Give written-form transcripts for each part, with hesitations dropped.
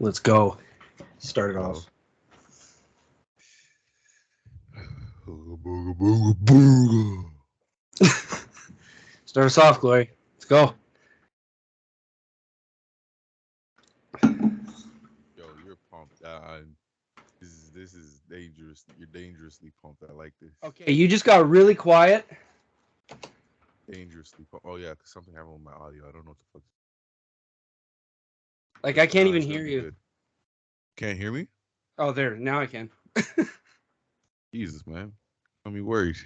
Let's go. Start it off. Start us off, Glory. Let's go. Yo, you're pumped. This is dangerous. You're dangerously pumped. I like this. Okay, you just got really quiet. Dangerously pumped. Oh yeah, because something happened with my audio. I don't know what the fuck. Like I can't even hear you. Good. Can't hear me? Oh, there. Now I can. Jesus, man. Got me worried.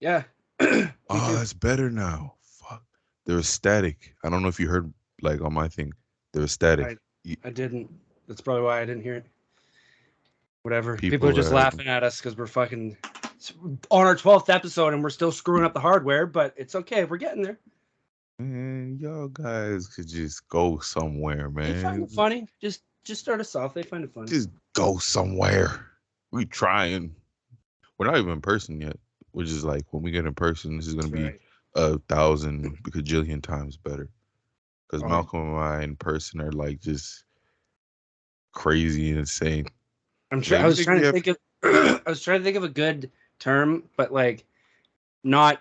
Yeah. Oh, it's better now. Fuck. There's static. I don't know if you heard, like, on my thing. There's static. I didn't. That's probably why I didn't hear it. Whatever. People People are just laughing at us because we're fucking on our 12th episode and we're still screwing up the hardware, but it's okay. We're getting there. Man, y'all guys could just go somewhere, man. They find it funny. Just start us off. They find it funny. Just go somewhere. We trying. We're not even in person yet. Which is like when we get in person, this is gonna be 1,000 bajillion times better. Because Malcolm and I in person are like just crazy and insane. I'm sure. I was trying to think of. I was trying to think of a good term, but like not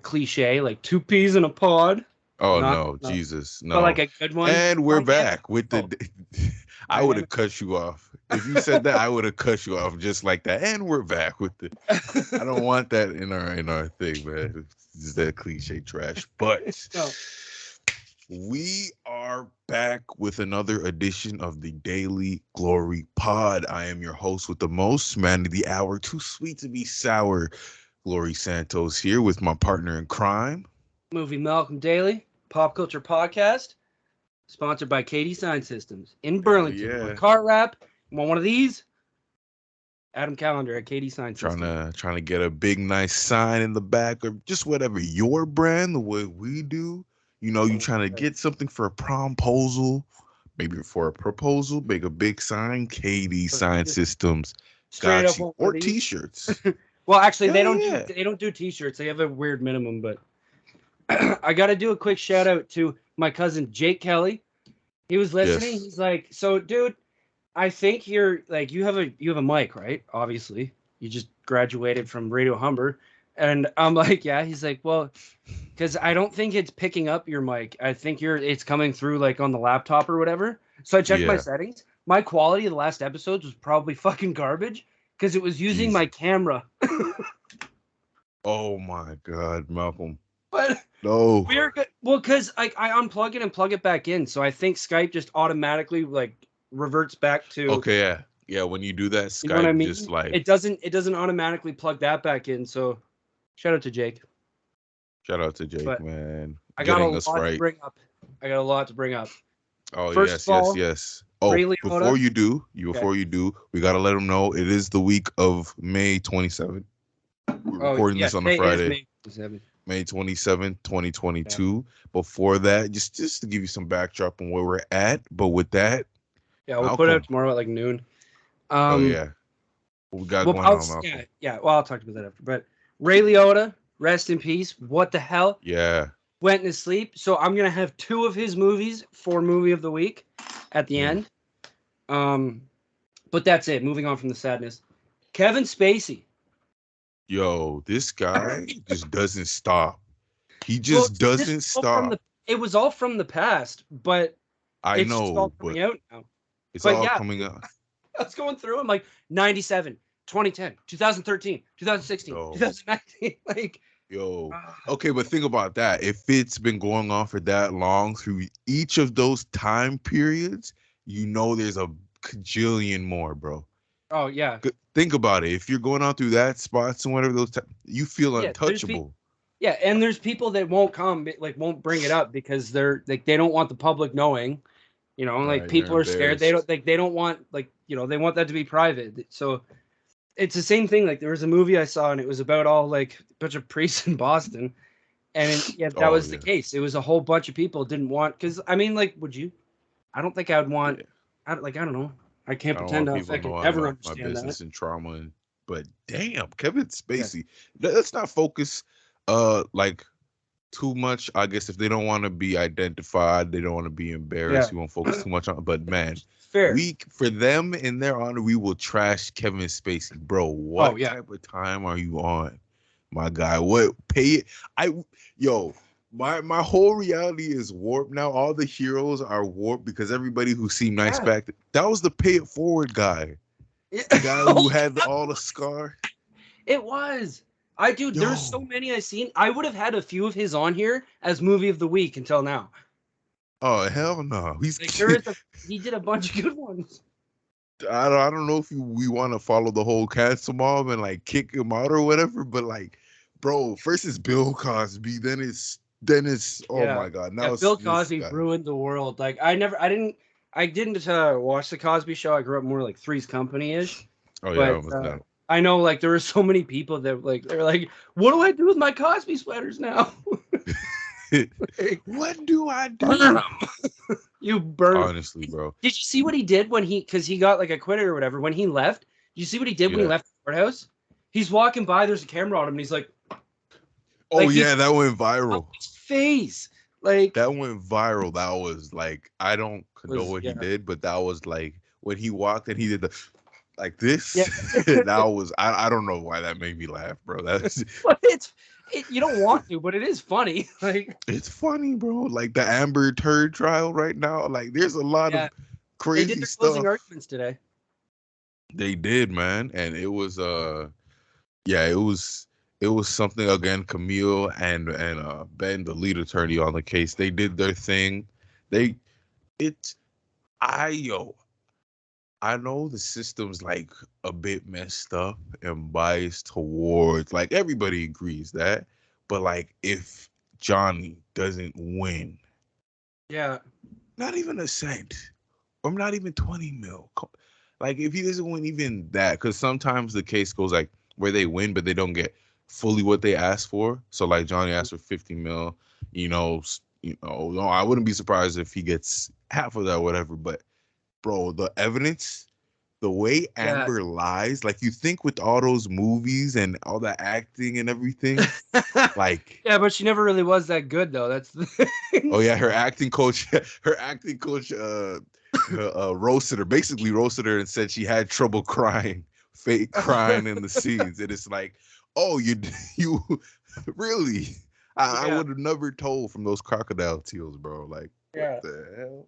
cliche, like 2 peas in a pod. Oh no, Jesus, no! But like a good one. And we're back with the. I would have cut you off if you said that. I would have cut you off just like that. And we're back with the. I don't want that in our thing, man. It's that cliche trash. But we are back with another edition of the Daily Glory Pod. I am your host with the most, man of the hour, too sweet to be sour, Glory Santos here with my partner in crime, Movie Malcolm Daley, Pop Culture Podcast, sponsored by Katie Sign Systems in Burlington. Yeah. Car wrap. You want one of these? Adam Callender at Katie Sign Systems. Trying to get a big nice sign in the back or just whatever your brand, the way we do. You know, you trying to get something for a promposal, maybe for a proposal, make a big sign. Katie Sign Systems got you, or T-shirts. Well, actually, they don't do T-shirts. They have a weird minimum, but I got to do a quick shout out to my cousin Jake Kelly. He was listening. Yes. He's like, "So, dude, I think you're like you have a mic, right? Obviously, you just graduated from Radio Humber." And I'm like, "Yeah." He's like, "Well, because I don't think it's picking up your mic. I think it's coming through like on the laptop or whatever." So I checked my settings. My quality of the last episodes was probably fucking garbage because it was using my camera. Oh my God, Malcolm. But no, we're good. Well, because I unplug it and plug it back in, so I think Skype just automatically like reverts back to. Okay, yeah. When you do that, Skype, you know what I mean? Just like it doesn't automatically plug that back in. So, shout out to Jake. Shout out to Jake, man. I got a lot to bring up. Oh, first yes. Oh, before you do, we gotta let them know it is the week of May 27th. We're recording this on a Friday. May 27th, 2022. Yeah. Before that, just to give you some backdrop on where we're at. But with that, we'll put it out tomorrow at like noon. What we got going on, Malcolm? Yeah. Well, I'll talk about that after. But Ray Liotta, rest in peace. What the hell? Yeah. Went to sleep. So I'm gonna have 2 of his movies for movie of the week at the end. But that's it. Moving on from the sadness. Kevin Spacey. Yo, this guy just doesn't stop. He just doesn't stop. It was all from the past, but I know, all coming out now. It's all coming out. I was going through them like 97, 2010, 2013, 2016, 2019. Like, okay, but think about that. If it's been going on for that long through each of those time periods, you know there's a cajillion more, bro. Oh, yeah. Think about it. If you're going on through that spots and whatever you feel untouchable. And there's people that won't won't bring it up because they're like they don't want the public knowing. You know, like people are scared. They don't want they want that to be private. So it's the same thing. Like there was a movie I saw and it was about all like a bunch of priests in Boston, and that was the case. It was a whole bunch of people didn't want because I mean like would you? I don't think I'd want. I don't know. I can't pretend I can ever understand my business that. and trauma, but damn, Kevin Spacey. Let's not focus like too much. I guess if they don't want to be identified, they don't want to be embarrassed. You won't focus too much on. But man, fair. For them in their honor, we will trash Kevin Spacey, bro. What type of time are you on, my guy? What pay it? My whole reality is warped now. All the heroes are warped because everybody who seemed nice back then, that was the pay it forward guy. The guy who had all the scar. It was. There's so many I've seen. I would have had a few of his on here as movie of the week until now. Oh hell no! He did a bunch of good ones. I don't know if we want to follow the whole cancel mob and like kick him out or whatever, but like, bro, first it's Bill Cosby, then it's oh my god, now Bill Cosby ruined the world. Like I didn't watch the Cosby Show. I grew up more like Three's Company-ish. Oh yeah, I know like there were so many people that like they're like, what do I do with my Cosby sweaters now? What do I do? You burn. Honestly, bro. Did you see what he did because he got like acquitted or whatever when he left? Did you see what he did when he left the courthouse? He's walking by, there's a camera on him, and he's like, oh yeah, that went viral. His face, like that went viral. That was like, I don't know what he did, but that was like when he walked and he did the like this. Yeah. That was I don't know why that made me laugh, bro. That's you don't want to, but it is funny. Like it's funny, bro. Like the Amber Turd trial right now. Like there's a lot of crazy they did their stuff. Closing arguments today. They did, man, and it was it was something again. Camille and Ben, the lead attorney on the case, they did their thing. I know the system's like a bit messed up and biased towards, like everybody agrees that, but like if Johnny doesn't win, not even a cent, or not even 20 mil, like if he doesn't win even that, because sometimes the case goes like where they win but they don't get fully what they asked for. So like Johnny asked for 50 mil, no, I wouldn't be surprised if he gets half of that, whatever, but. Bro, the evidence, the way Amber lies, like you think with all those movies and all that acting and everything, like but she never really was that good though. That's the thing. Oh yeah, her acting coach roasted her and said she had trouble crying, fake crying in the scenes, and it's like, oh, you really? I would have never told from those crocodile tears, bro. Like what the hell?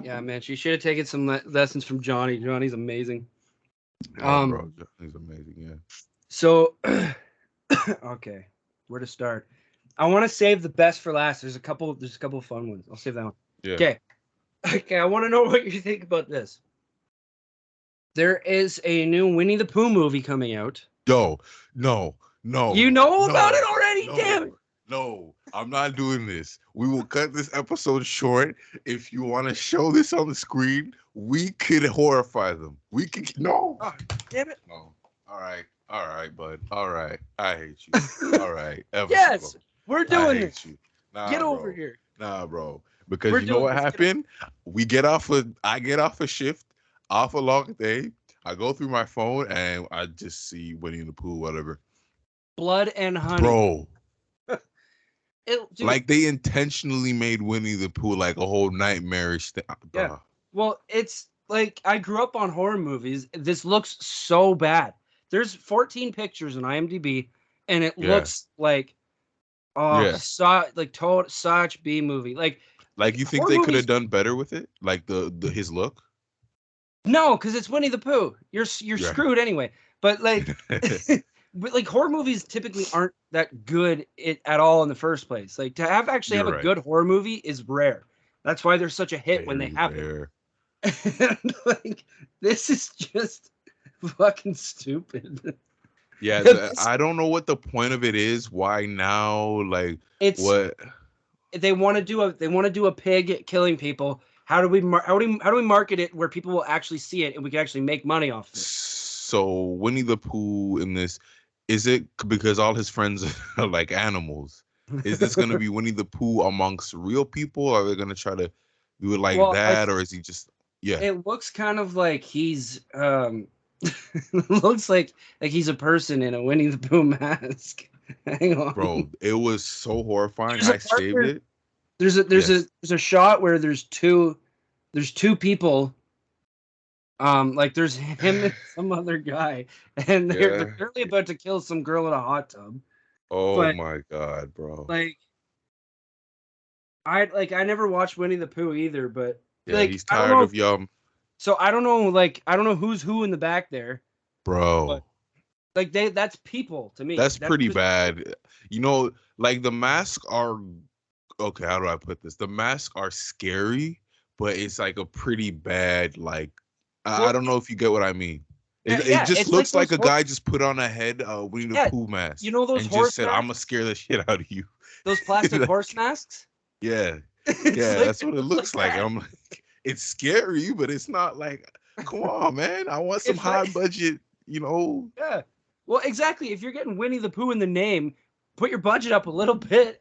Yeah, man, she should have taken some lessons from Johnny. Johnny's amazing. Bro, Johnny's amazing. Yeah. So, okay, where to start? I want to save the best for last. There's a couple of fun ones. I'll save that one. Yeah. Okay. I want to know what you think about this. There is a new Winnie the Pooh movie coming out. No. You know about it already? Damn it. No, I'm not doing this. We will cut this episode short. If you want to show this on the screen, we could horrify them. We could. No. Oh, damn it. No. All right, bud. All right. I hate you. All right. Yes, we're doing it. Get over here. Nah, bro. Because you know what happened? I get off a shift, off a long day. I go through my phone and I just see Winnie the Pooh, whatever. Blood and honey. Bro. Like they intentionally made Winnie the Pooh like a whole nightmarish thing. Yeah. Well, it's like I grew up on horror movies. This looks so bad. There's 14 pictures on IMDb, and it looks like such B movie. Like you think they could have done better with it? Like his look? No, because it's Winnie the Pooh. You're screwed anyway. But like. But like horror movies typically aren't that good at all in the first place. Like to have a good horror movie is rare. That's why they're such a hit when they happen. And like this is just fucking stupid. Yeah, I don't know what the point of it is. Why now? Like what they want to do a pig killing people. How do we market it where people will actually see it and we can actually make money off of it? So Winnie the Pooh in this. Is it because all his friends are like animals? Is this going to be Winnie the Pooh amongst real people? Or are they going to try to do it like that? Or is he just, It looks kind of like he's, Looks like he's a person in a Winnie the Pooh mask. Hang on, bro. It was so horrifying. I saved it. There's a shot where there's two people. Like there's him and some other guy, and they're clearly about to kill some girl in a hot tub. Oh my god, bro! Like I never watched Winnie the Pooh either, but he's tired of yum. So I don't know who's who in the back there, bro. But, that's people to me. That's pretty bad. Like the masks are okay. How do I put this? The masks are scary, but it's like a pretty bad like. I don't know if you get what I mean. It just looks like a guy just put on a head Winnie the Pooh mask. You know those and horse just said, masks? "I'm gonna scare the shit out of you." Those plastic horse masks. Yeah, that's what it looks like. I'm like, it's scary, but it's not like, come on, man. I want some high budget, Yeah. Well, exactly. If you're getting Winnie the Pooh in the name, put your budget up a little bit.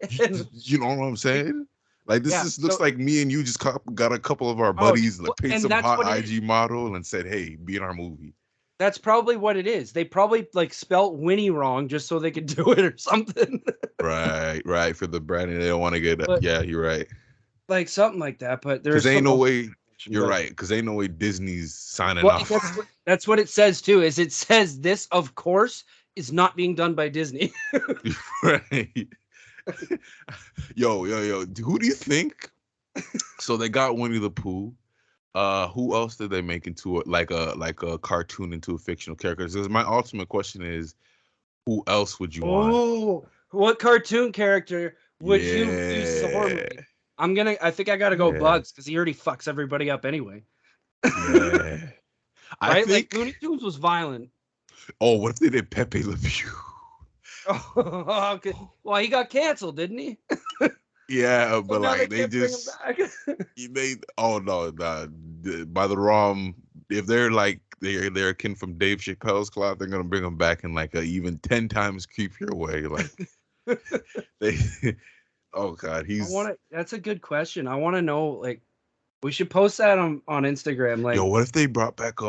You know what I'm saying? Like this looks like me and you just got a couple of our buddies, paid some hot IG model, and said, "Hey, be in our movie." That's probably what it is. They probably spelt Winnie wrong just so they could do it or something. Right. For the branding, they don't want to get. Yeah, you're right. Like something like that, but there's ain't no way. You're right, because ain't no way Disney's signing off. That's what it says too. Is it says this, of course, is not being done by Disney. Right. Yo. Who do you think? So they got Winnie the Pooh. Who else did they make into a cartoon into a fictional character? Because my ultimate question is, who else would you want? Oh, what cartoon character would you use as a horror movie? I think I gotta go Bugs, because he already fucks everybody up anyway. Yeah. Right? Like Looney Tunes was violent. Oh, what if they did Pepe Le Pew? Oh, okay. Well, he got canceled, didn't he? Yeah, but they just by the wrong, if they're they're akin from Dave Chappelle's cloth, they're gonna bring them back in like a even 10 times creepier way. Like oh god, that's a good question. I want to know, like, we should post that on Instagram. Like, yo, what if they brought back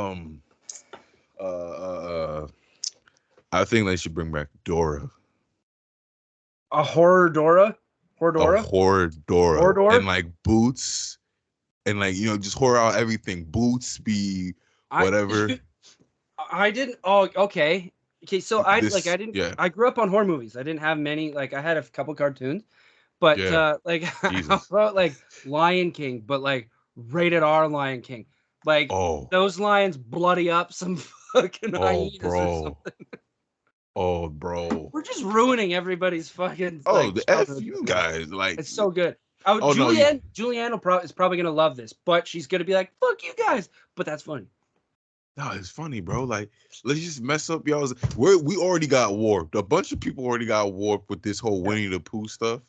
I think they should bring back Dora. A horror Dora? A horror Dora. And like boots. And like, just horror out everything. Boots be whatever. I didn't. Oh, okay. Okay, so I grew up on horror movies. I didn't have many. Like, I had a couple cartoons. But how about like Lion King, but like rated R Lion King? Like those lions bloody up some fucking hyenas or something. Oh, bro. We're just ruining everybody's fucking. The F you guys. Like, it's so good. Julianne is probably going to love this, but she's going to be like, fuck you guys. But that's funny. No, it's funny, bro. Like, let's just mess up y'all's. We already got warped. A bunch of people already got warped with this whole Winnie the Pooh stuff.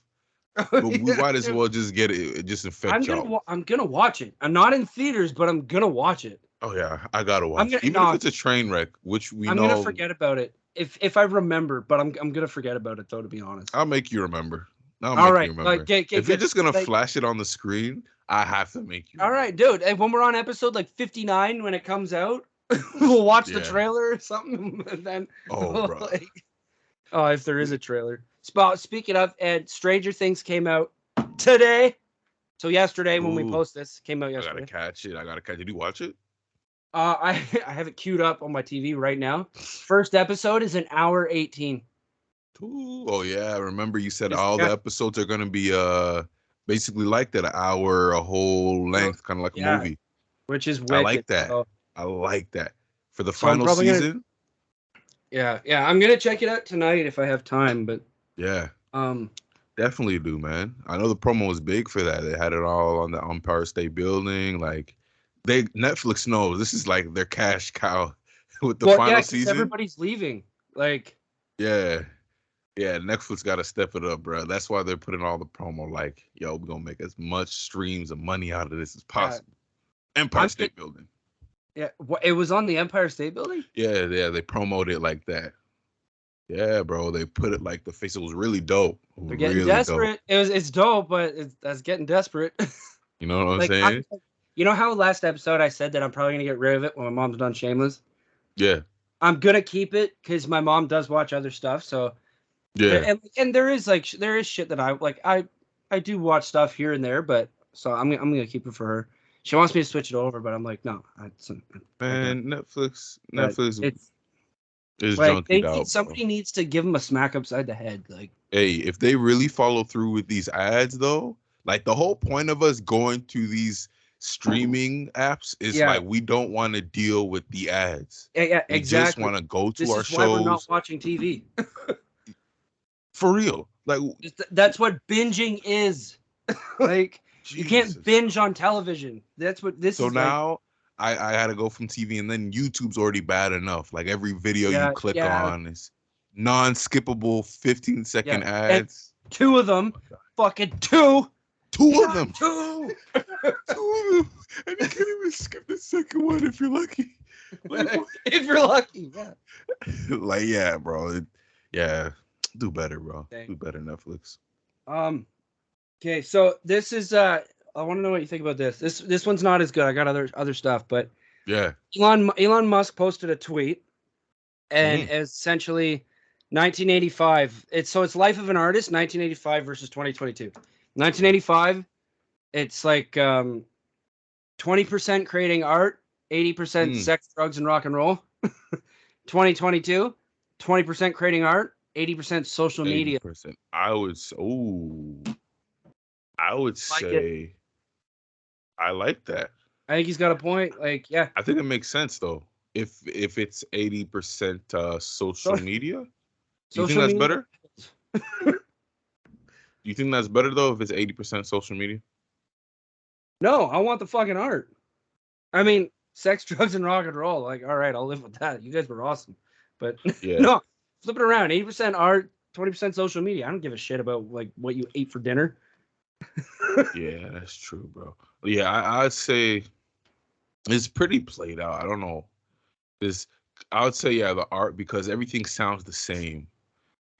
But we might as well just get it, just infect y'all. I'm going to watch it. I'm not in theaters, but I'm going to watch it. Oh, yeah. I got to watch it. Even if it's a train wreck, which I'm going to forget about it. If I remember, but I'm gonna forget about it though, to be honest. I'll make you remember. All right. If you're just gonna flash it on the screen, I have to make you. All right, dude. And when we're on episode 59, when it comes out, we'll watch the trailer or something. And then bro. If there is a trailer. Speaking of, and Stranger Things came out today. So yesterday, when we post this, came out yesterday. I gotta catch it. Did you watch it? I have it queued up on my TV right now. First episode is an hour 18. Ooh, oh yeah, remember you said all the episodes are gonna be basically like that, an hour, a whole length, kind of like a movie. Which is wicked. I like that. I like that for the final season. Yeah, I'm gonna check it out tonight if I have time. But definitely do, man. I know the promo was big for that. They had it all on the Empire State Building, like. Netflix knows this is like their cash cow with the final season. Everybody's leaving. Like, Netflix got to step it up, bro. That's why they're putting all the promo. Like, yo, we're gonna make as much streams and money out of this as possible. Empire State Building. Yeah, it was on the Empire State Building. Yeah, they promoted it like that. Yeah, bro, they put it like the face. It was really dope. They're getting desperate. Dope. It's dope, but that's getting desperate. You know what I'm saying? You know how last episode I said that I'm probably gonna get rid of it when my mom's done Shameless? Yeah. I'm gonna keep it because my mom does watch other stuff. So yeah, and there is shit that I like. I do watch stuff here and there, but so I'm gonna keep it for her. She wants me to switch it over, but I'm like, no. Man, Netflix it's is like junkied out. Somebody needs to give them a smack upside the head. Like, hey, if they really follow through with these ads, though, like the whole point of us going to these streaming apps is like we don't want to deal with the ads. Yeah, we just want to go to our shows. Why we're not watching TV. For real, like that's what binging is. Like, Jesus. You can't binge on television. That's what this is. So now I had to go from TV, and then YouTube's already bad enough. Like every video you click on is non-skippable 15-second ads. And 2 of them, fucking 2. 2 of them. 2. 2 of them. And you can't even skip the second one if you're lucky. Like, if you're lucky, yeah. Like, yeah, bro. Do better, bro. Dang. Do better, Netflix. Okay, so this is I want to know what you think about this. This one's not as good. I got other stuff, but yeah. Elon Musk posted a tweet, and essentially 1985. It's Life of an Artist, 1985 versus 2022. 1985, it's like 20% creating art, 80% sex, drugs, and rock and roll. 2022, 20% creating art, 80% social media. 80%. I would say I like that. I think he's got a point. Like, yeah. I think it makes sense though. If it's 80% social media, do you think that's better? Do you think that's better though if it's 80% social media? No, I want the fucking art. I mean, sex, drugs, and rock and roll. Like, all right, I'll live with that. You guys were awesome. But no, flip it around. 80% art, 20% social media. I don't give a shit about like what you ate for dinner. Yeah, that's true, bro. Yeah, I'd say it's pretty played out. I don't know. I would say the art, because everything sounds the same.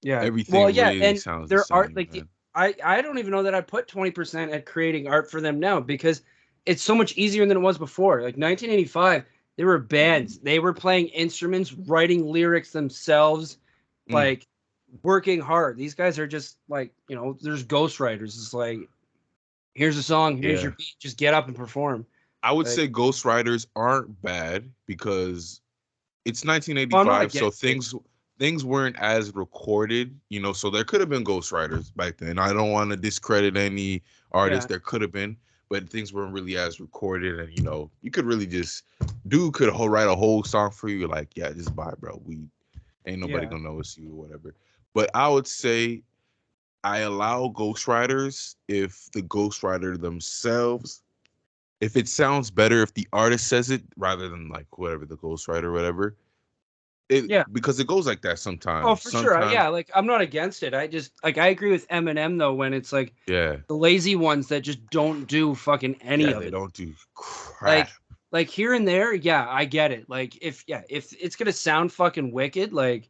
Yeah. Everything really sounds the same. Art, like I don't even know that I put 20% at creating art for them now, because it's so much easier than it was before. Like 1985, there were bands. They were playing instruments, writing lyrics themselves, like working hard. These guys are just like, there's ghostwriters. It's like, here's a song, here's your beat, just get up and perform. I would say ghostwriters aren't bad because it's 1985, so things weren't as recorded, so there could have been ghostwriters back then. I don't want to discredit any artist. There could have been, but things weren't really as recorded, and you could really just write a whole song for you. Like, yeah, just buy, bro. We ain't nobody gonna know it's you or whatever. But I would say I allow ghostwriters if the ghostwriter themselves, if it sounds better if the artist says it rather than like whatever the ghostwriter or whatever. Because it goes like that sometimes. Oh, for sure. Yeah, like I'm not against it. I just I agree with Eminem though when it's like the lazy ones that just don't do fucking any of it. They don't do crap. Like here and there, I get it. Like if it's gonna sound fucking wicked, like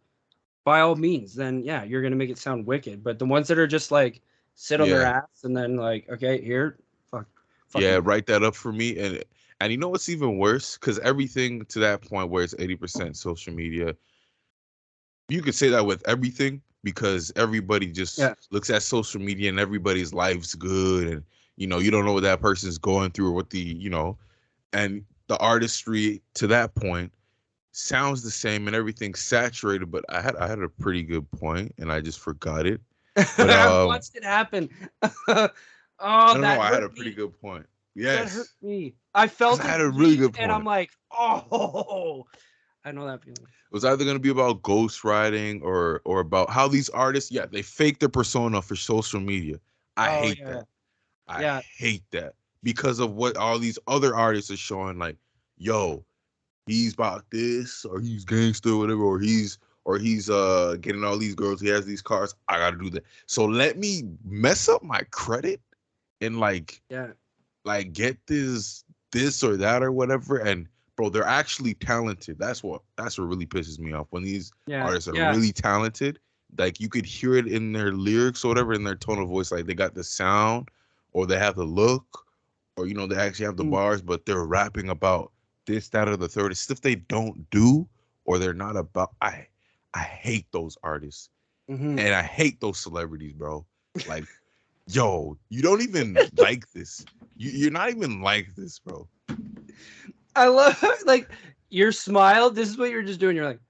by all means, then you're gonna make it sound wicked. But the ones that are just like sit on their ass and then like, okay, here, write that up for me. And you know what's even worse? Because everything to that point where it's 80% social media, you could say that with everything because everybody just looks at social media and everybody's life's good, and you don't know what that person's going through or what and the artistry to that point sounds the same and everything's saturated. But I had a pretty good point and I just forgot it. But, I watched it happen. I had a pretty good point. Yes. That hurt me. I felt it. I had a really good point. And I'm like, oh, I know that feeling. It was either going to be about ghostwriting or about how these artists, they fake their persona for social media. I hate that. I hate that because of what all these other artists are showing. Like, yo, he's about this, or he's gangster, or whatever, or he's getting all these girls. He has these cars. I got to do that. So let me mess up my credit and like get this or that or whatever. And bro, they're actually talented. That's what really pisses me off when these artists are really talented. Like you could hear it in their lyrics or whatever, in their tone of voice. Like they got the sound, or they have the look, or they actually have the bars, but they're rapping about this, that, or the third. It's stuff they don't do, or they're not about. I hate those artists, and I hate those celebrities, bro. Like, yo, you don't even like this. You're not even like this, bro. I love like your smile. This is what you're just doing. You're like,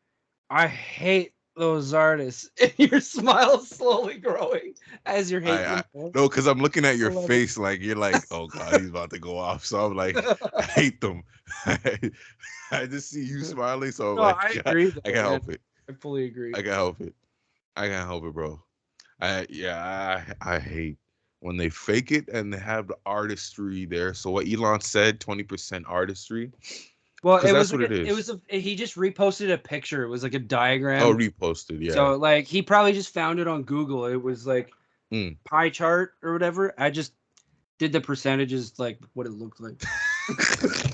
I hate those artists, and your smile slowly growing as you're hating them. No, because I'm looking at your face like you're like, oh god, he's about to go off. So I'm like, I hate them. I just see you smiling, so I'm like, I agree. Though, I can't help it. I fully agree. I can't help it. I can't help it, bro. I hate when they fake it and they have the artistry there. So what Elon said, 20% artistry. Well, it was what it is. He just reposted a picture. It was like a diagram. Oh, reposted, yeah. So like he probably just found it on Google. It was like pie chart or whatever. I just did the percentages like what it looked like.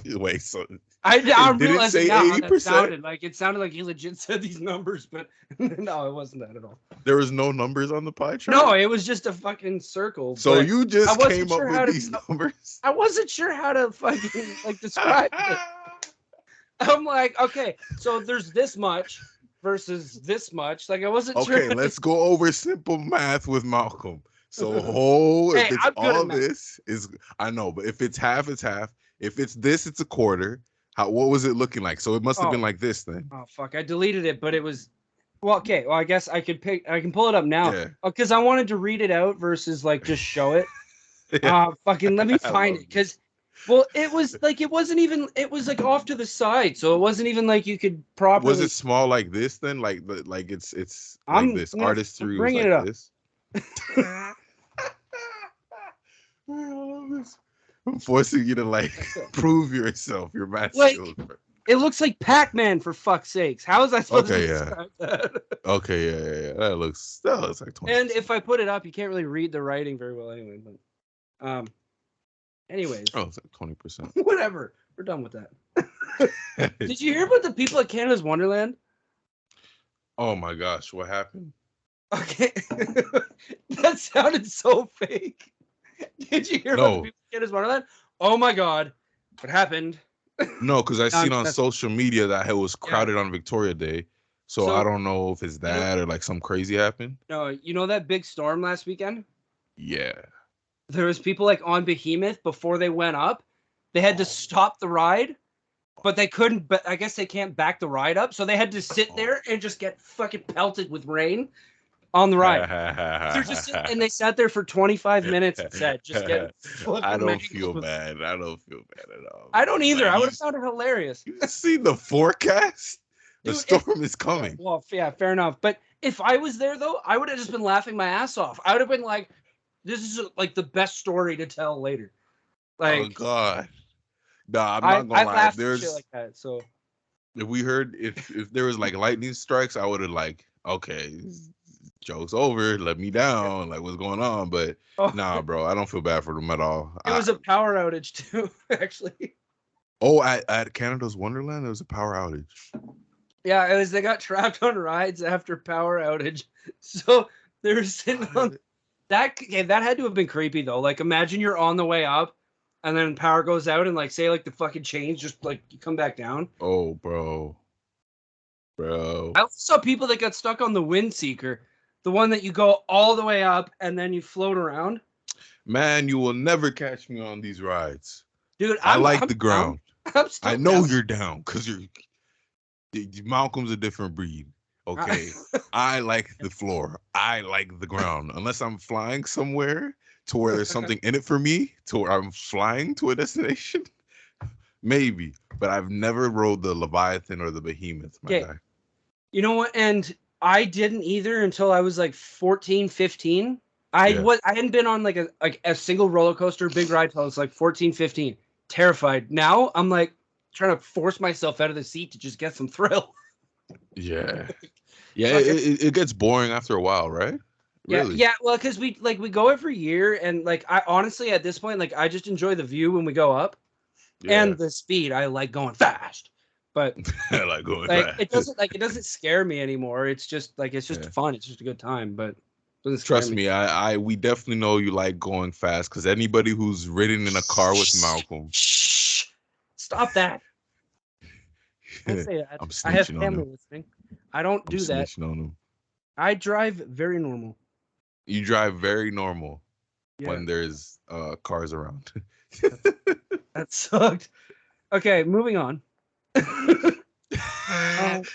Wait, so I'm realizing now how that sounded. Like it sounded like he legit said these numbers, but no, it wasn't that at all. There was no numbers on the pie chart? No, it was just a fucking circle. So you just came up with these numbers? I wasn't sure how to fucking like describe it. I'm like, okay, so there's this much versus this much. Like I wasn't sure. Okay, let's go over simple math with Malcolm. So if it's all this is, I know, but if it's half, it's half. If it's this, it's a quarter. What was it looking like? So it must have been like this then. Oh fuck! I deleted it, but it was. Well, okay. Well, I guess I can pull it up now. Yeah. Because I wanted to read it out versus like just show it. Yeah. Fucking let me find it because. Well, it was like it wasn't even. It was like off to the side, so it wasn't even like you could properly. Was it small like this then? Like it's like this artistry was like this. I'm forcing you to like prove yourself. You're math skills. It looks like Pac-Man for fuck's sakes. How is I supposed to describe that? Okay, yeah. That looks like 20. And if I put it up, you can't really read the writing very well anyway. But anyways. Oh, it's like 20%. Whatever. We're done with that. Did you hear about the people at Canada's Wonderland? Oh my gosh, what happened? Okay. That sounded so fake. Did you hear about the people at Canada's Wonderland? Oh my god. What happened? No, because I seen on social media that it was crowded on Victoria Day. So I don't know if it's that or like some crazy happened. No, you know that big storm last weekend? Yeah. There was people like on Behemoth before they went up. They had to stop the ride, but they couldn't. But I guess they can't back the ride up, so they had to sit there and just get fucking pelted with rain on the ride. And they sat there for 25 minutes and said, "Just get." I don't feel bad. I don't feel bad at all. I don't either. Like, I would have found it hilarious. You see the forecast? The storm is coming. Well, yeah, fair enough. But if I was there though, I would have just been laughing my ass off. I would have been like. This is like the best story to tell later. Like, oh god, nah, I'm not gonna lie. There's shit like that. So if we heard if there was like lightning strikes, I would have like, okay, joke's over. Let me down. Like what's going on? But nah, bro, I don't feel bad for them at all. It was a power outage too, actually. Oh, at Canada's Wonderland, there was a power outage. Yeah, it was. They got trapped on rides after power outage, so they were sitting on. That had to have been creepy though. Like imagine you're on the way up and then power goes out and like say like the fucking chains just like you come back down. Oh, bro. I also saw people that got stuck on the wind seeker, the one that you go all the way up and then you float around. Man, you will never catch me on these rides. Dude, I like the ground. I know you're down because Malcolm's a different breed. Okay, I like the floor. I like the ground. Unless I'm flying somewhere to where there's something in it for me, to where I'm flying to a destination, maybe. But I've never rode the Leviathan or the Behemoth, my guy. You know what? And I didn't either until I was like 14, 15. I hadn't been on like a single roller coaster, big ride till I was like 14, 15. Terrified. Now I'm like trying to force myself out of the seat to just get some thrill. Yeah. Yeah, it gets boring after a while, right? Really? Yeah. Well, because we go every year, and like I honestly at this point, like I just enjoy the view when we go up, and the speed. I like going fast, but I like going fast. It doesn't scare me anymore. It's just fun. It's just a good time, but trust me, we definitely know you like going fast because anybody who's ridden in a car with Malcolm. Stop that. Don't say that. I'm I have snitching on family him. listening. I don't do that. Snitching on him. I drive very normal. You drive very normal when there's cars around. That sucked. Okay, moving on.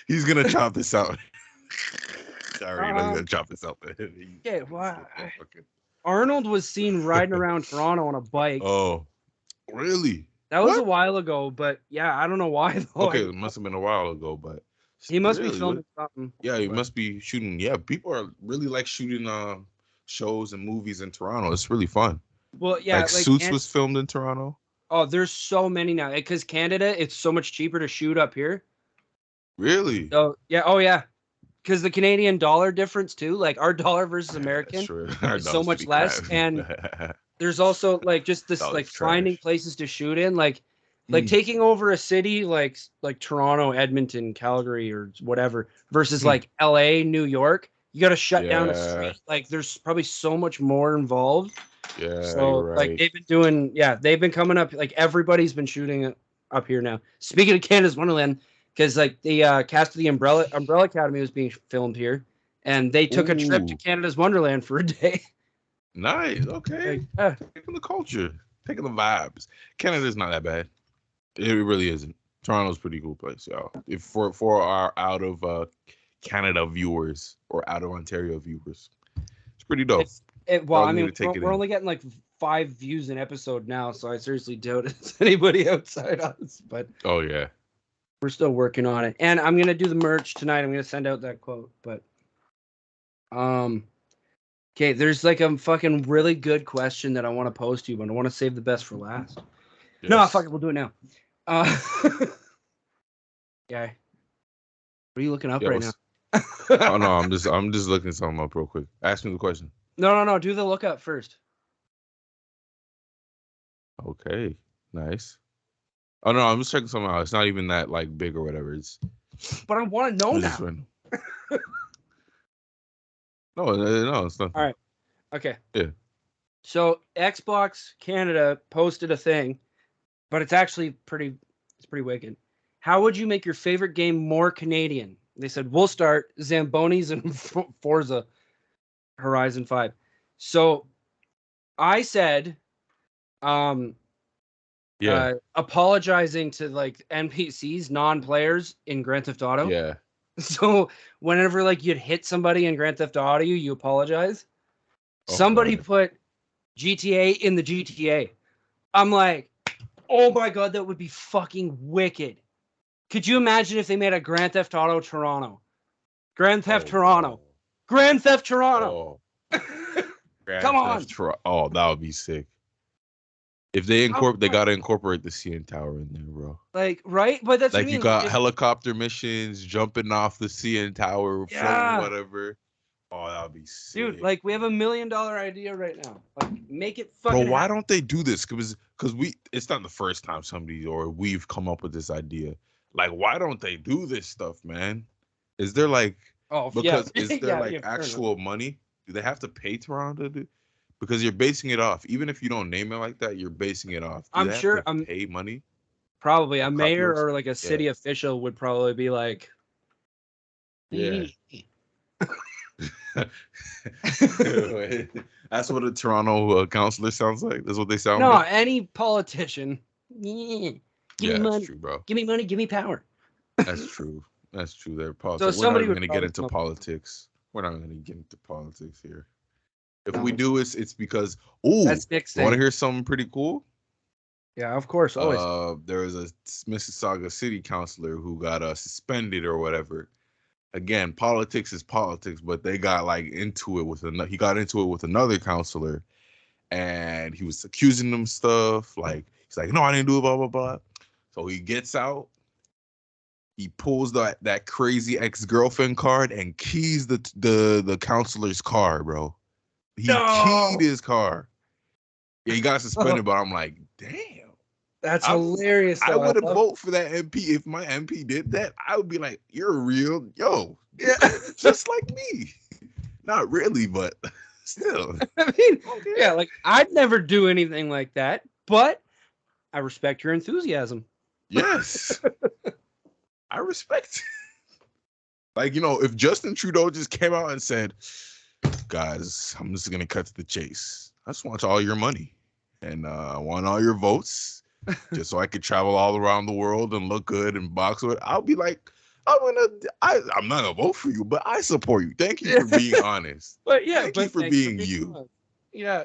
He's gonna chop this out. I already know he's gonna chop this out. Okay, wow. Arnold was seen riding around Toronto on a bike. Oh, really? That was a while ago, but yeah, I don't know why though. Okay, it must have been a while ago, but he must be filming something. Yeah, he must be shooting. Yeah, people are really like shooting shows and movies in Toronto. It's really fun. Well, yeah, like Suits was filmed in Toronto. Oh, there's so many now because Canada, it's so much cheaper to shoot up here. Really? So yeah, because the Canadian dollar difference too, like our dollar versus American is so much less, and there's also like just this like finding places to shoot in, like taking over a city like Toronto, Edmonton, Calgary, or whatever versus like LA, New York. You got to shut down a street. Like there's probably so much more involved. Yeah. So like they've been coming up. Like everybody's been shooting up here now. Speaking of Canada's Wonderland. Because like the cast of the Umbrella Academy was being filmed here, and they took a trip to Canada's Wonderland for a day. Nice. Okay. Taking the culture, taking the vibes. Canada's not that bad. It really isn't. Toronto's a pretty cool place, y'all. If for our out of Canada viewers or out of Ontario viewers, it's pretty dope. Well, I mean, we're only getting like 5 views an episode now, so I seriously doubt it's anybody outside us. But oh yeah. We're still working on it. And I'm going to do the merch tonight. I'm going to send out that quote. But, okay, there's like a fucking really good question that I want to pose to you, but I want to save the best for last. Yes. No, fuck it. We'll do it now. Yeah. What are you looking up right now? Oh, no, I'm just looking something up real quick. Ask me the question. No. Do the lookup first. Okay. Nice. Oh no, I'm just checking something out. It's not even that like big or whatever. But I want to know now. No, it's not. All right. Okay. Yeah. So Xbox Canada posted a thing, but it's actually pretty wicked. How would you make your favorite game more Canadian? They said we'll start Zambonis and Forza Horizon 5. So I said, apologizing to like NPCs, non-players in Grand Theft Auto. Yeah. So whenever like you'd hit somebody in Grand Theft Auto, you apologize. Somebody put GTA in the GTA. I'm like, oh my god, that would be fucking wicked. Could you imagine if they made a Grand Theft Auto Toronto? Grand Theft Toronto. Grand Theft Toronto. Come on. Oh, that would be sick. If they they gotta incorporate the CN Tower in there, bro. Like, right? But that's like you got helicopter missions, jumping off the CN Tower, floating, whatever. Oh, that would be sick. Dude, like we have $1 million idea right now. Like, make it fucking. Bro, why don't they do this? Because it's not the first time we've come up with this idea. Like, why don't they do this stuff, man? Is there like is there like actual money? Do they have to pay Toronto to do? Because you're basing it off. Even if you don't name it like that, you're basing it off. I'm sure I'm pay money. Probably a mayor or like a city official would probably be like, yeah. That's what a Toronto councillor sounds like. That's what they sound like. No, any politician. Give me money. That's true, bro. Give me money. Give me power. That's true. That's true. They're politics. So we're not going to get into politics. We're not going to get into politics here. If we do, it's because that's Nick's want to hear something pretty cool? Yeah, of course, always. There was a Mississauga city councilor who got suspended or whatever. Again, politics is politics, but they got like into it with he got into it with another councilor, and he was accusing them stuff. Like he's like, no, I didn't do it, blah blah blah. So he gets out. He pulls that crazy ex-girlfriend card and keys the councilor's car, bro. He keyed his car. Yeah, he got suspended, but I'm like, damn. That's hilarious. I wouldn't vote for that MP. If my MP did that, I would be like, you're real. Yo, yeah, just like me. Not really, but still. I mean, yeah, like I'd never do anything like that, but I respect your enthusiasm. Yes. I respect. Like, if Justin Trudeau just came out and said, guys, I'm just gonna cut to the chase. I just want all your money, and I want all your votes, just so I could travel all around the world and look good and box with. I'll be like, I'm not gonna vote for you, but I support you. Thank you for being honest. But yeah, thank you for being you. Honest. Yeah.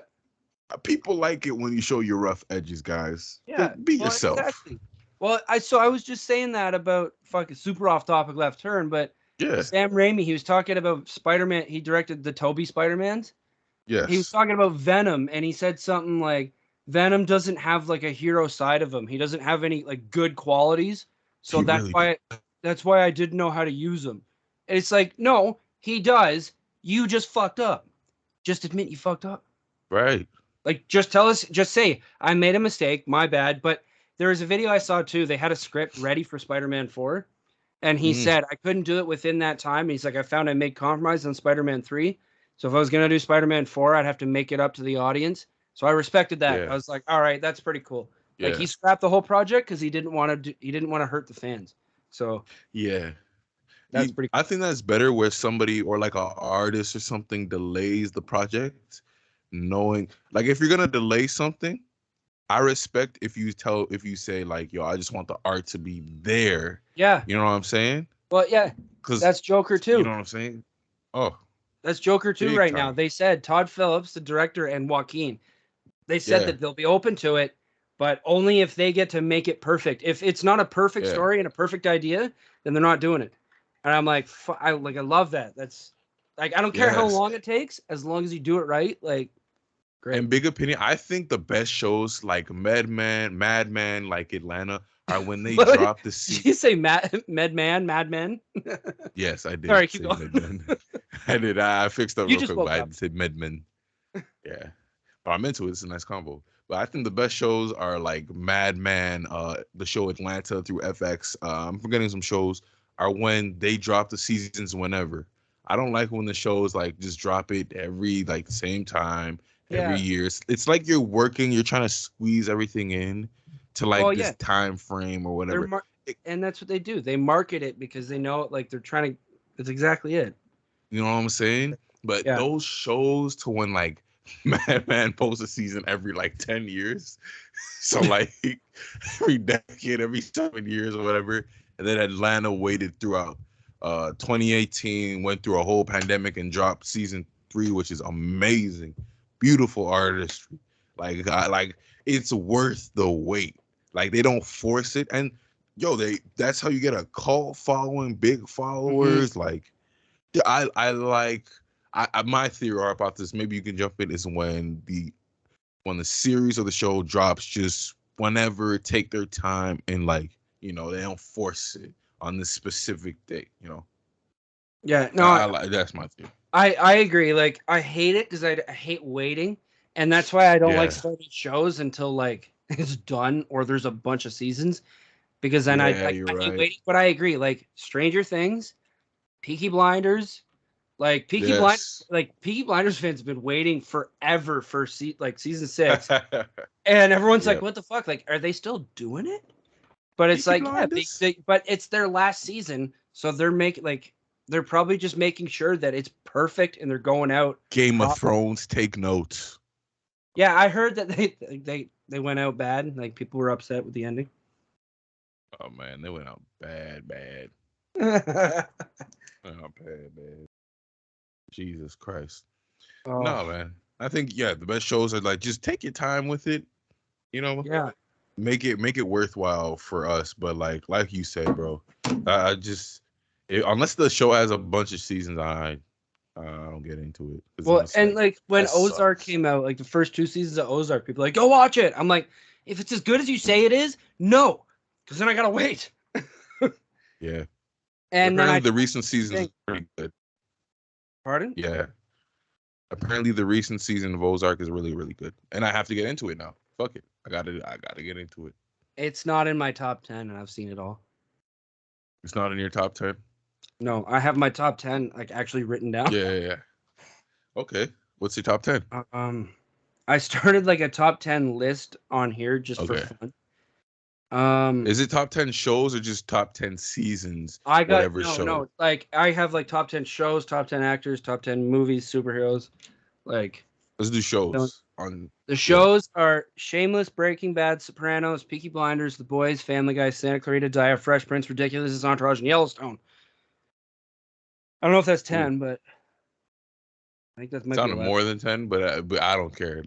People like it when you show your rough edges, guys. Yeah. Be yourself. Exactly. Well, I was just saying that about fucking super off topic left turn, but yeah. Sam Raimi, he was talking about Spider-Man. He directed the Tobey Spider-Mans. Yes. He was talking about Venom, and he said something like, Venom doesn't have like a hero side of him. He doesn't have any like good qualities. So that's why I didn't know how to use him. And it's like, no, he does. You just fucked up. Just admit you fucked up. Right. Like, just tell us, just say, I made a mistake, my bad. But there was a video I saw too. They had a script ready for Spider-Man 4. And he said, I couldn't do it within that time. And he's like, I made compromise on Spider-Man 3. So if I was going to do Spider-Man 4, I'd have to make it up to the audience. So I respected that. Yeah. I was like, all right, that's pretty cool. Yeah. Like, he scrapped the whole project because he didn't want to hurt the fans. So yeah, that's pretty cool. I think that's better where somebody or like an artist or something delays the project, knowing like if you're gonna delay something, I respect if you say like, yo, I just want the art to be there. Yeah. You know what I'm saying? Well, yeah, because that's Joker too. You know what I'm saying? Oh, that's Joker too right now. They said Todd Phillips, the director, and Joaquin, they said that they'll be open to it, but only if they get to make it perfect. If it's not a perfect story and a perfect idea, then they're not doing it. And I'm like, I love that. That's like, I don't care how long it takes, as long as you do it right. Like, great. And big opinion, I think the best shows like Mad Men, like Atlanta, are when they drop the season. Did you say Mad Men? Yes, I did. Sorry, keep going. I did. I fixed up real quick, but I said Mad Men. Yeah. But I'm into it. It's a nice combo. But I think the best shows are like Mad Men, the show Atlanta through FX. I'm forgetting some shows, are when they drop the seasons whenever. I don't like when the shows like just drop it every like the same time every year. It's like you're trying to squeeze everything in to like this time frame or whatever. And that's what they do. They market it because they know like they're trying to. That's exactly it. You know what I'm saying? But those shows to when like Mad Men posts a season every like 10 years. So like every decade, every 7 years or whatever. And then Atlanta waited throughout 2018, went through a whole pandemic and dropped season 3, which is amazing. Beautiful artistry. Like it's worth the wait. Like they don't force it. And that's how you get a cult following, big followers. Like my theory about this, maybe you can jump in, is when the series or the show drops, just whenever, take their time and like, they don't force it on this specific date, Yeah, no, that's my theory. I agree. Like I hate it because I hate waiting, and that's why I don't like starting shows until like it's done or there's a bunch of seasons, because then I hate waiting. But I agree. Like Stranger Things, Peaky Blinders. Like Peaky Blinders fans have been waiting forever for season 6, and everyone's like, "What the fuck? Like, are they still doing it?" But it's Peaky Blinders? But it's their last season, so they're probably just making sure that it's perfect, and they're going out. Game of Thrones, take notes. Yeah, I heard that they went out bad. Like people were upset with the ending. Oh man, they went out bad. Bad. Jesus Christ. Oh. No, man. I think the best shows are like, just take your time with it. Yeah. Make it worthwhile for us. But like you said, bro, unless the show has a bunch of seasons, I don't get into it. Well, and like when Ozark came out, like the first 2 seasons of Ozark, people are like, go watch it. I'm like, if it's as good as you say it is, no, because then I gotta wait. Yeah. And apparently the recent seasons is pretty good. Pardon? Yeah. Apparently the recent season of Ozark is really, really good. And I have to get into it now. Fuck it. I gotta get into it. It's not in my top 10, and I've seen it all. It's not in your top 10? No, I have my top 10 like actually written down. Yeah. Okay. What's your top 10? I started like a top 10 list on here just for fun. Is it top 10 shows or just top 10 seasons? I got no. Like I have like top 10 shows, top 10 actors, top 10 movies, superheroes. Like let's do shows. On the shows are Shameless, Breaking Bad, Sopranos, Peaky Blinders, The Boys, Family Guy, Santa Clarita Diet, Fresh Prince, Ridiculous, Entourage, and Yellowstone. I don't know if that's 10, but I think that might be more than 10, but I don't care.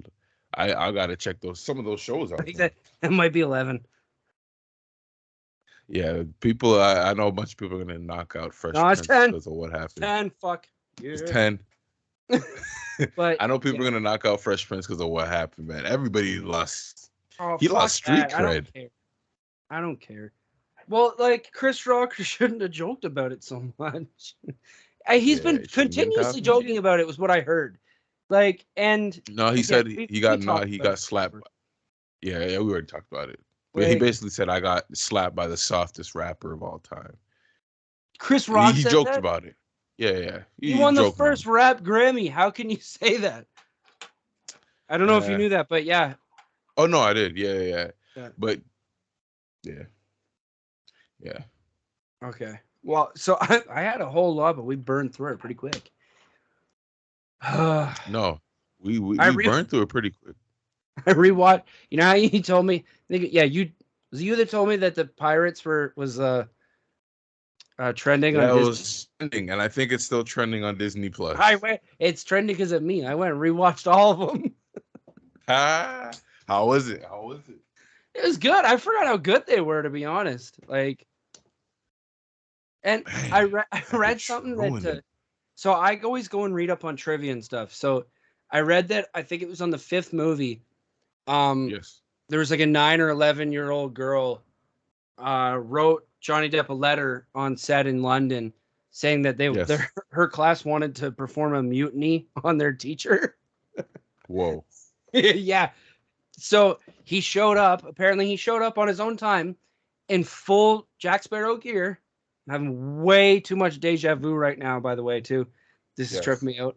I gotta check some of those shows out. I think that might be 11. Yeah, people. I know a bunch of people are gonna knock out Fresh Prince 10 because of what happened. 10, fuck. Yeah. It's 10. But I know people are gonna knock out Fresh Prince because of what happened, man. Everybody lost. He lost street cred. I don't care. Well, like Chris Rock shouldn't have joked about it so much. He's been continuously joking about it. Was what I heard. Like, and no, he said he got slapped. Yeah, we already talked about it. But he basically said I got slapped by the softest rapper of all time. Chris Rock. He joked about it. Yeah. He won the first rap Grammy. How can you say that? I don't know if you knew that, but yeah. Oh no, I did. Yeah. But yeah. Okay. Well, so I had a whole lot, but we burned through it pretty quick. No, we burned through it pretty quick. I rewatched. You know how you told me? Yeah, was it you that told me that the Pirates was trending on Disney? It was trending, and I think it's still trending on Disney Plus. It's trending because of me. I went and rewatched all of them. How was it? It was good. I forgot how good they were, to be honest. Like, and man, I read something that. So I always go and read up on trivia and stuff. So I read that I think it was on the 5th movie. Yes. There was like a 9 or 11-year-old girl wrote Johnny Depp a letter on set in London saying that her class wanted to perform a mutiny on their teacher. Whoa. Yeah. So he showed up. Apparently he showed up on his own time in full Jack Sparrow gear. I'm having way too much deja vu right now, by the way, too. This is tripping me out.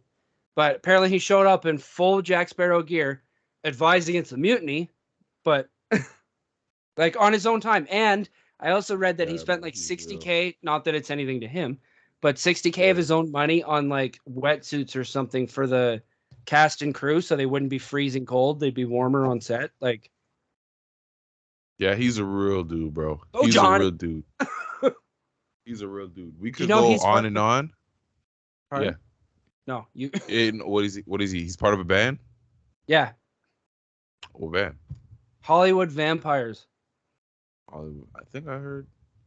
But apparently he showed up in full Jack Sparrow gear, advised against the mutiny, but like on his own time. And I also read that he spent like $60K, not that it's anything to him, but $60K of his own money on like wetsuits or something for the cast and crew so they wouldn't be freezing cold. They'd be warmer on set. Like, yeah, he's a real dude, bro. He's a real dude. He's a real dude. We could go on and on. Pardon? Yeah. No, you. What is he? He's part of a band? Yeah. What band? Hollywood Vampires. Hollywood. I think I heard.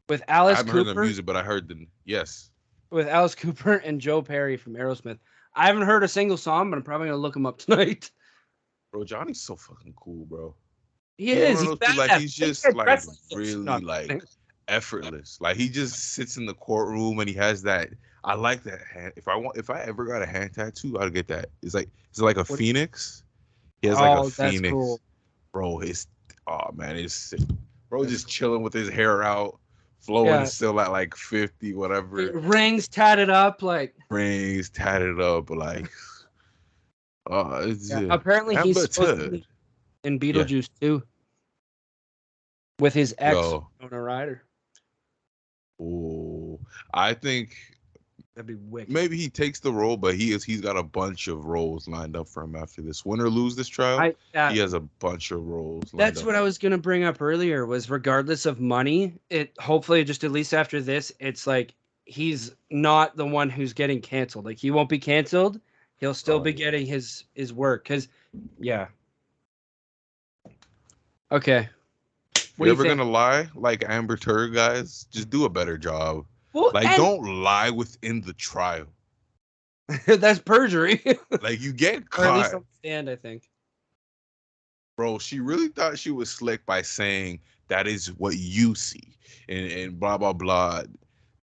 With Alice Cooper. I haven't heard the music, but I heard them. Yes. With Alice Cooper and Joe Perry from Aerosmith. I haven't heard a single song, but I'm probably gonna look him up tonight. Bro, Johnny's so fucking cool, bro. He is. He's like he's just like really like effortless. Like he just sits in the courtroom and he has that. I like that hand. If I ever got a hand tattoo, I'd get that. It's like a phoenix. He has like a phoenix. Cool. Bro, it's sick. Bro, just chilling with his hair out, flowing still at like 50, whatever. Rings tatted up, like. Apparently he's supposed to be in Beetlejuice too. With his ex, Winona Ryder. Oh, I think that'd be wicked. Maybe he takes the role, but he's got a bunch of roles lined up for him after this. Win or lose this trial, he has a bunch of roles. That's what I was gonna bring up earlier. Was regardless of money, hopefully just at least after this, it's like he's not the one who's getting canceled. Like he won't be canceled. He'll still be getting his work. Cause okay. You're ever gonna lie like Amber Turd, guys? Just do a better job. Well, don't lie within the trial. That's perjury. Like you get caught. Or at least on the stand, I think. Bro, she really thought she was slick by saying that is what you see and blah blah blah.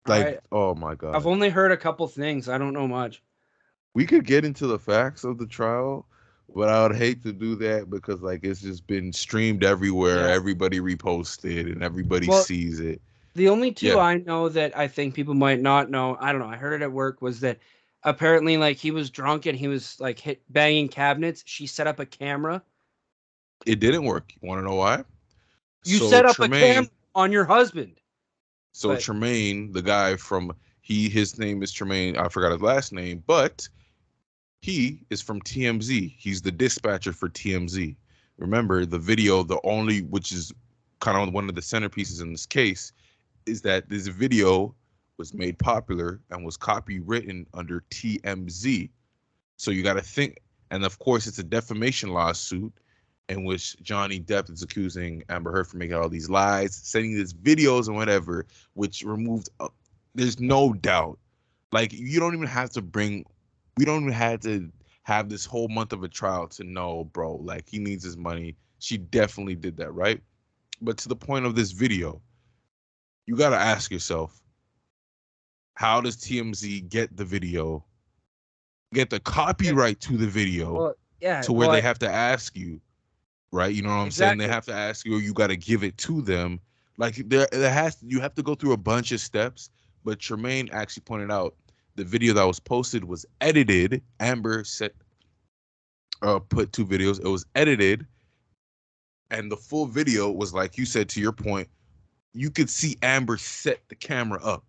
Like, oh my god. I've only heard a couple things. I don't know much. We could get into the facts of the trial, but I would hate to do that because like it's just been streamed everywhere. Yeah. Everybody reposted and everybody sees it. The only two I know that I think people might not know, I don't know, I heard it at work, was that apparently like he was drunk and he was like banging cabinets. She set up a camera. It didn't work. You want to know why? You set up a cam on your husband. So Tremaine, the guy from his name is Tremaine. I forgot his last name, but he is from TMZ. He's the dispatcher for TMZ. Remember the video, which is kind of one of the centerpieces in this case, is that this video was made popular and was copywritten under TMZ. So you got to think, and of course it's a defamation lawsuit in which Johnny Depp is accusing Amber Heard for making all these lies, sending these videos and whatever, which removed. There's no doubt. Like we don't even have to have this whole month of a trial to know, bro. Like he needs his money. She definitely did that, right? But to the point of this video, you got to ask yourself, how does TMZ get the video, get the copyright to the video, to where they have to ask you, right? You know what I'm saying? They have to ask you, or you got to give it to them. Like you have to go through a bunch of steps. But Tremaine actually pointed out the video that was posted was edited. Amber put 2 videos. It was edited, and the full video was, like you said, to your point, you could see Amber set the camera up.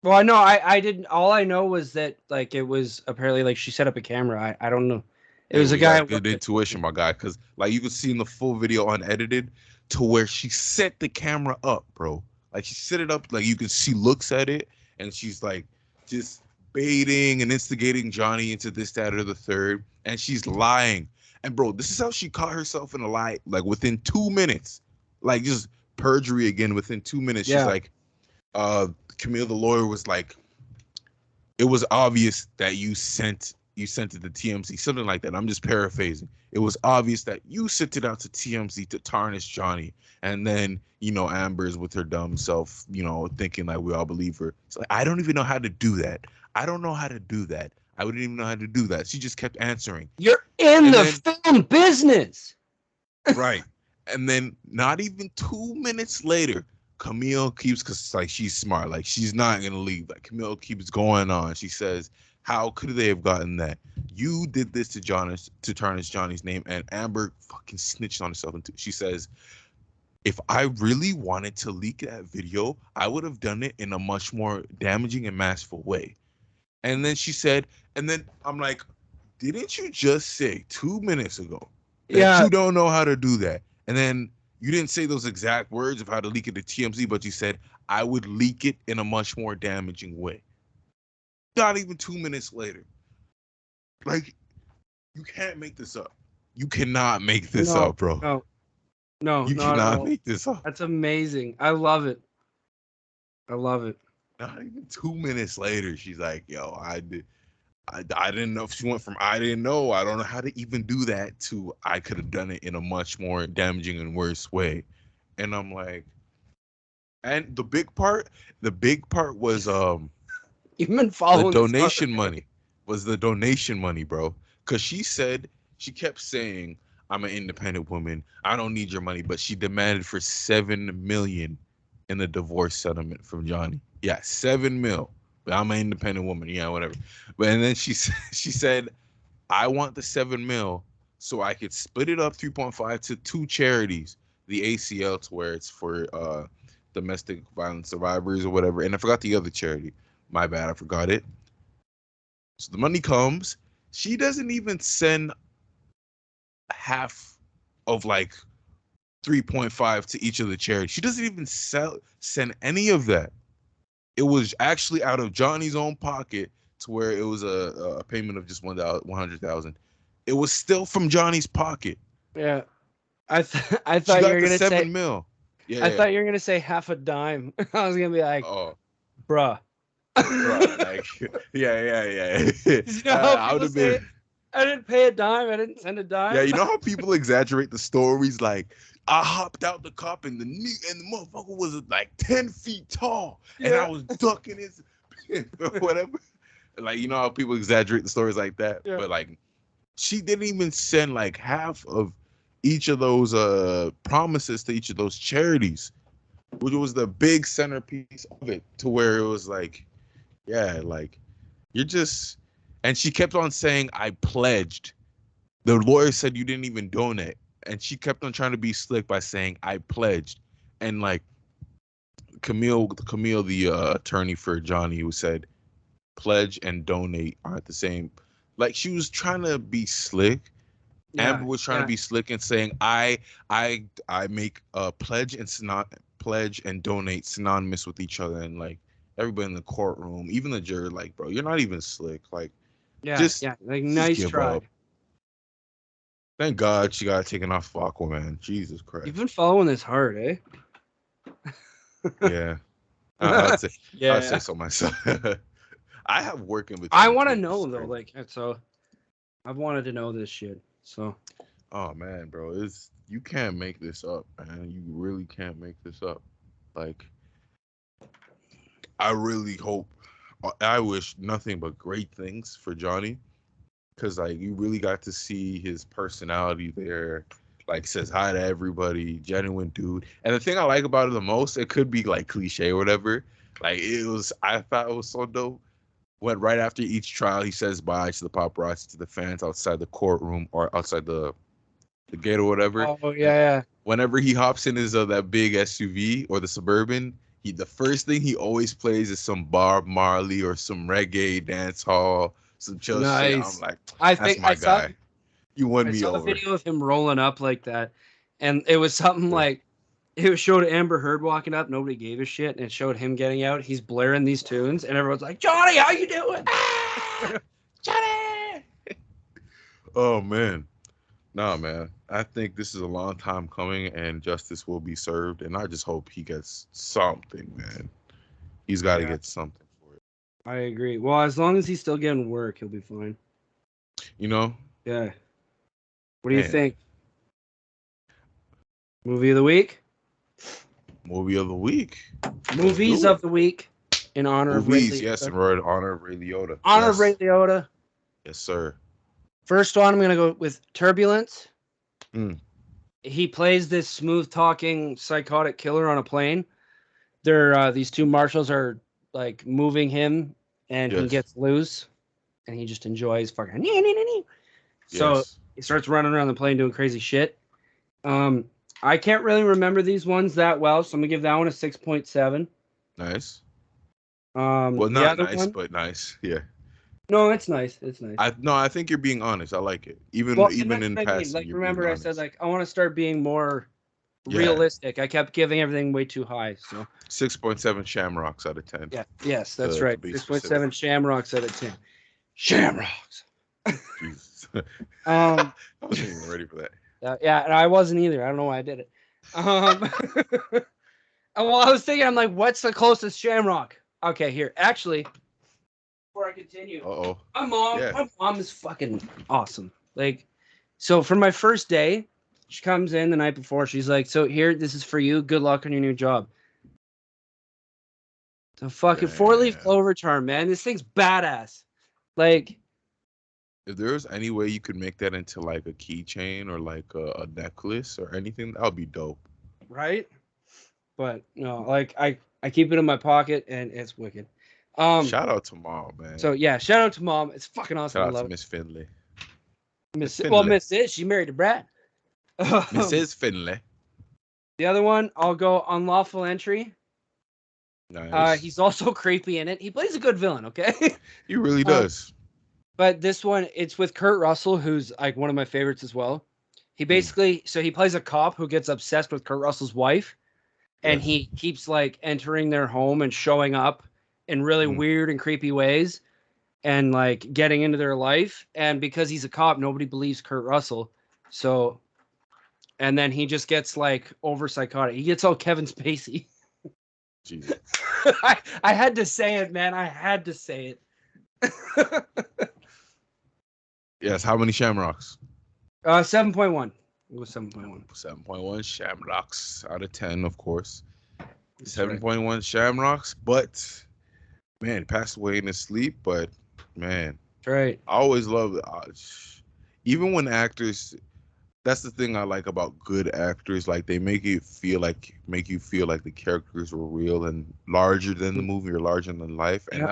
Well, I know I didn't. All I know was that like it was apparently like she set up a camera. I don't know. It was a guy. Good intuition, my guy, because like you could see in the full video unedited to where she set the camera up, bro. Like she set it up, like you could see looks at it, and she's like just baiting and instigating Johnny into this, that, or the third, and she's lying. And bro, this is how she caught herself in a lie. Like within 2 minutes, like just perjury again. Within 2 minutes, she's like, Camille, the lawyer, was like, it was obvious that you sent it to TMZ, something like that. I'm just paraphrasing. It was obvious that you sent it out to TMZ to tarnish Johnny. And then, Amber's with her dumb self, thinking like we all believe her. It's like, I don't even know how to do that. I don't know how to do that. I wouldn't even know how to do that. She just kept answering. You're in the film business. Right. And then not even 2 minutes later, Camille keeps, because like she's smart, like she's not gonna leave. Like Camille keeps going on. She says, how could they have gotten that? You did this to tarnish Johnny's name, and Amber fucking snitched on herself. She says, if I really wanted to leak that video, I would have done it in a much more damaging and masterful way. And then she said, and then I'm like, didn't you just say 2 minutes ago that you don't know how to do that? And then you didn't say those exact words of how to leak it to TMZ, but you said, I would leak it in a much more damaging way. Not even 2 minutes later. Like, you can't make this up. You cannot make this up, bro. No, you cannot make this up. That's amazing. I love it. Not even 2 minutes later, she's like, yo, I didn't know. If she went from I didn't know, I don't know how to even do that, to I could have done it in a much more damaging and worse way. And I'm like, and the big part was you've been following the donation money. Was the donation money, bro. Because she kept saying, I'm an independent woman, I don't need your money, but she demanded for $7 million in a divorce settlement from Johnny. Yeah, $7 million. But I'm an independent woman. Yeah, whatever. But and then she said, I want the $7 million so I could split it up 3.5 to 2 charities. The ACL, to where it's for domestic violence survivors or whatever. And I forgot the other charity. My bad, I forgot it. So the money comes. She doesn't even send half of like 3.5 to each of the charities. She doesn't even send any of that. It was actually out of Johnny's own pocket, to where it was a payment of just $100,000. It was still from Johnny's pocket. Yeah, I thought you were gonna say $7 million. Yeah, I thought you were gonna say half a dime. I was gonna be like, bruh. Like, yeah. You know how I would have been. I didn't pay a dime. I didn't send a dime. Yeah, you know how people exaggerate the stories? Like, I hopped out the cop and the motherfucker was like 10 feet tall, and I was ducking his whatever. Like, you know how people exaggerate the stories like that? Yeah. But like, she didn't even send like half of each of those promises to each of those charities, which was the big centerpiece of it, to where it was like, yeah, like, you're just. And she kept on saying, I pledged. The lawyer said you didn't even donate. and she kept on trying to be slick by saying, "I pledged," and like Camille, the attorney for Johnny, who said, "Pledge and donate aren't the same." Like she was trying to be slick. Yeah, Amber was trying to be slick and saying, I make a pledge and donate synonymous with each other, and like everybody in the courtroom, even the jury, like, bro, you're not even slick. Like, like nice try. Up. Thank God she got taken off of Aquaman. Jesus Christ. You've been following this hard, eh? Yeah. I'd say so myself. I have work in between. I want to know though, like, so I've wanted to know this shit. So. Oh man, bro, you can't make this up, man. You really can't make this up. Like, I really hope, I wish nothing but great things for Johnny, because like you really got to see his personality there. Like, says hi to everybody, genuine dude. And the thing I like about it the most, it could be like cliche or whatever. Like I thought it was so dope. When right after each trial, he says bye to the paparazzi, to the fans outside the courtroom or outside the gate or whatever. Oh yeah. Whenever he hops in his that big SUV or the Suburban, the first thing he always plays is some Bob Marley or some reggae dance hall, some chill shit. I'm like, that's my guy. You won me over. I saw a video of him rolling up like that, and it was something like it showed Amber Heard walking up. Nobody gave a shit, and it showed him getting out. He's blaring these tunes, and everyone's like, "Johnny, how you doing?" Johnny. Oh man. Nah, man. I think this is a long time coming, and justice will be served. And I just hope he gets something, man. He's got to get something for it. I agree. Well, as long as he's still getting work, he'll be fine. You know? Yeah. What do you think? Movie of the week? Movie of the week. Movies of the week in honor of Ray Liotta. Yes, in honor of Ray Liotta. Honor of Ray Liotta. Yes, sir. First one, I'm going to go with Turbulence. He plays this smooth-talking psychotic killer on a plane. These two marshals are like moving him, and he gets loose, and he just enjoys fucking. So he starts running around the plane doing crazy shit. I can't really remember these ones that well, so I'm gonna give that one a 6.7. Nice. Well, not nice, but nice. Yeah. No, it's nice. It's nice. I think you're being honest. I like it. Even in passing. Like, remember, I said like I want to start being more realistic. I kept giving everything way too high. So 6.7 Shamrocks out of 10. Yeah. Yes, that's right. 6.7 Shamrocks out of 10. Shamrocks. Jesus. I wasn't even ready for that. Yeah, and I wasn't either. I don't know why I did it. Well, I was thinking, I'm like, what's the closest Shamrock? Okay, here. Actually, before I continue, my mom is fucking awesome. Like, so for my first day, she comes in the night before. She's like, so here, this is for you. Good luck on your new job. The fucking 4-leaf clover charm, man. This thing's badass. Like, if there's any way you could make that into like a keychain or like a necklace or anything, that would be dope. Right? But no, like I keep it in my pocket and it's wicked. Shout out to Mom, man. So yeah, shout out to Mom. It's fucking awesome. Shout out to Miss Finley. Miss is, she married to Brad. Mrs. Finley. The other one, I'll go Unlawful Entry. Nice. He's also creepy in it. He plays a good villain, okay? He really does. But this one, it's with Kurt Russell, who's like one of my favorites as well. He basically, so he plays a cop who gets obsessed with Kurt Russell's wife, and he keeps like entering their home and showing up in really weird and creepy ways, and like getting into their life. And because he's a cop, nobody believes Kurt Russell. So, and then he just gets like over psychotic. He gets all Kevin Spacey. Jesus. I had to say it, man. I had to say it. Yes. How many Shamrocks? 7.1. It was 7.1. 7.1 Shamrocks out of 10, of course. 7.1 Shamrocks, but man, he passed away in his sleep. But man, that's right. I always love it. Even when actors, that's the thing I like about good actors. Like they make you feel like the characters were real and larger than the movie or larger than life. And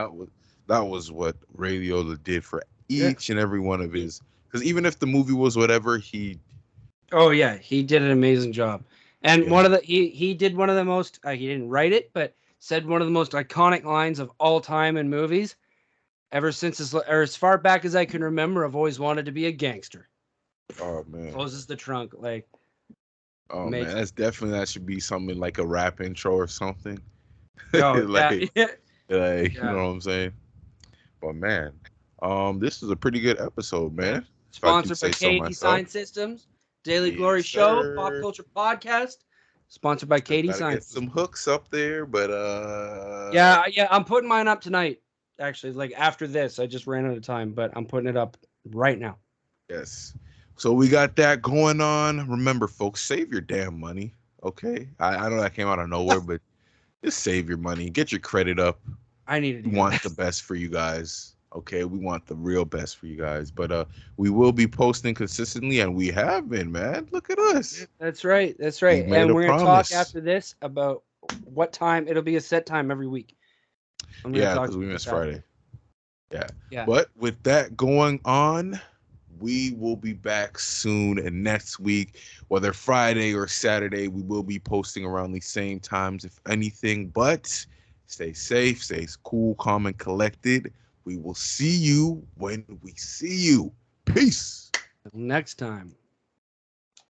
that was what Ray Liotta did for each and every one of his. Because even if the movie was whatever, he Oh yeah, he did an amazing job. And one of the he did one of the most he didn't write it, but said one of the most iconic lines of all time in movies. Ever since as far back as I can remember, I've always wanted to be a gangster. Oh man. Closes the trunk like. Oh man, that should be something like a rap intro or something. Oh, like, yeah. You know what I'm saying? But man, this is a pretty good episode, man. Sponsored by Katie Sign Systems, Daily Glory Show, Pop Culture Podcast. Sponsored by Katie Sign Systems. Get some hooks up there, but yeah, I'm putting mine up tonight. Actually, like after this, I just ran out of time, but I'm putting it up right now. Yes. So we got that going on. Remember, folks, save your damn money. Okay. I know that came out of nowhere, but just save your money. Get your credit up. I needed to want the best for you guys. Okay, we want the real best for you guys. But we will be posting consistently, and we have been, man. Look at us. That's right. That's right. And we're gonna talk after this about what time. It'll be a set time every week. Yeah, because we missed Friday. Yeah. But with that going on, we will be back soon and next week, whether Friday or Saturday. We will be posting around the same times, if anything. But stay safe, stay cool, calm, and collected. We will see you when we see you. Peace. Until next time.